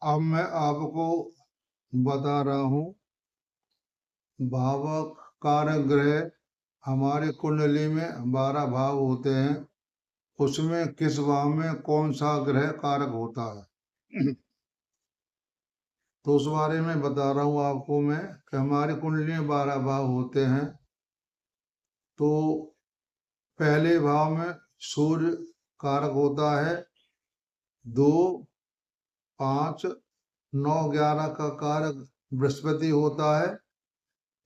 अब मैं आपको बता रहा हूँ भावक कारक ग्रह। हमारी कुंडली में 12 भाव होते हैं, उसमें किस भाव में कौन सा ग्रह कारक होता है तो उस बारे में बता रहा हूँ आपको मैं कि हमारी कुंडली में 12 भाव होते हैं। तो पहले भाव में सूर्य कारक होता है। 2, 5, 9, 11 का कारक बृहस्पति होता है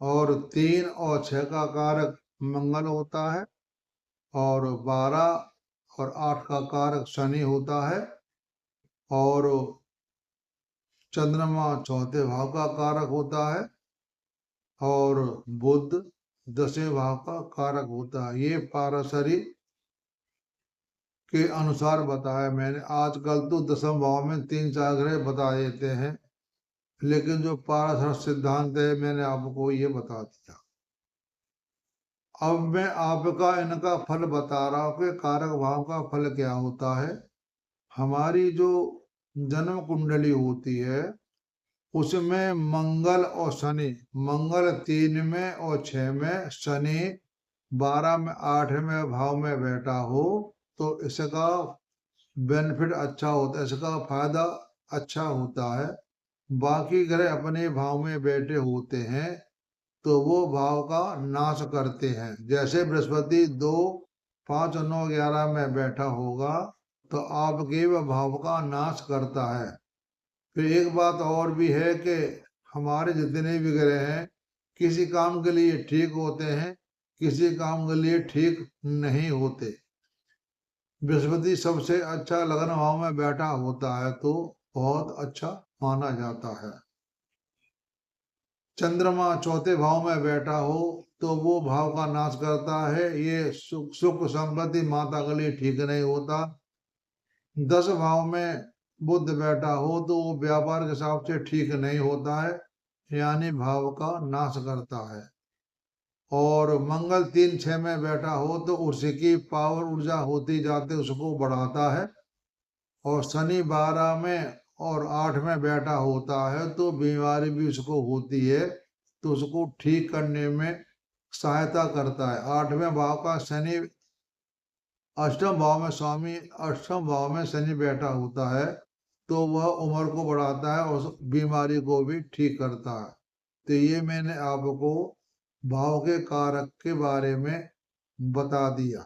और 3 और 6 का कारक मंगल होता है और 12 और 8 का कारक शनि होता है और चंद्रमा चौथे भाव का कारक होता है और बुध 10वें भाव का कारक होता है। ये पाराशरी के अनुसार बताया मैंने। आजकल तो 10वें भाव में 3-4 ग्रह बता देते हैं, लेकिन जो पाराशर सिद्धांत है मैंने आपको ये बता दिया। अब मैं आपका इनका फल बता रहा हूँ कि कारक भाव का फल क्या होता है। हमारी जो जन्म कुंडली होती है उसमें मंगल और शनि, मंगल 3 में और 6 में, शनि 12 में 8वें भाव में बैठा हो तो इसका बेनिफिट अच्छा होता है, इसका फायदा अच्छा होता है। बाकी ग्रह अपने भाव में बैठे होते हैं तो वो भाव का नाश करते हैं। जैसे बृहस्पति 2, 5, 9, 11 में बैठा होगा तो आपके वह भाव का नाश करता है। फिर एक बात और भी है कि हमारे जितने भी ग्रह हैं किसी काम के लिए ठीक होते हैं, किसी काम के लिए ठीक नहीं होते। बृहस्पति सबसे अच्छा लग्न भाव में बैठा होता है तो बहुत अच्छा माना जाता है। चंद्रमा चौथे भाव में बैठा हो तो वो भाव का नाश करता है। ये सुख संपत्ति माता के लिए ठीक नहीं होता। 10 भाव में बुध बैठा हो तो वो व्यापार के हिसाब से ठीक नहीं होता है, यानी भाव का नाश करता है। और मंगल 3, 6 में बैठा हो तो उसकी पावर ऊर्जा होती जाती उसको बढ़ाता है। और शनि 12 में और 8 में बैठा होता है तो बीमारी भी उसको होती है तो उसको ठीक करने में सहायता करता है। 8वें भाव का शनि, अष्टम भाव में स्वामी, अष्टम भाव में शनि बैठा होता है तो वह उम्र को बढ़ाता है और बीमारी को भी ठीक करता है। तो ये मैंने आपको भाव के कारक के बारे में बता दिया।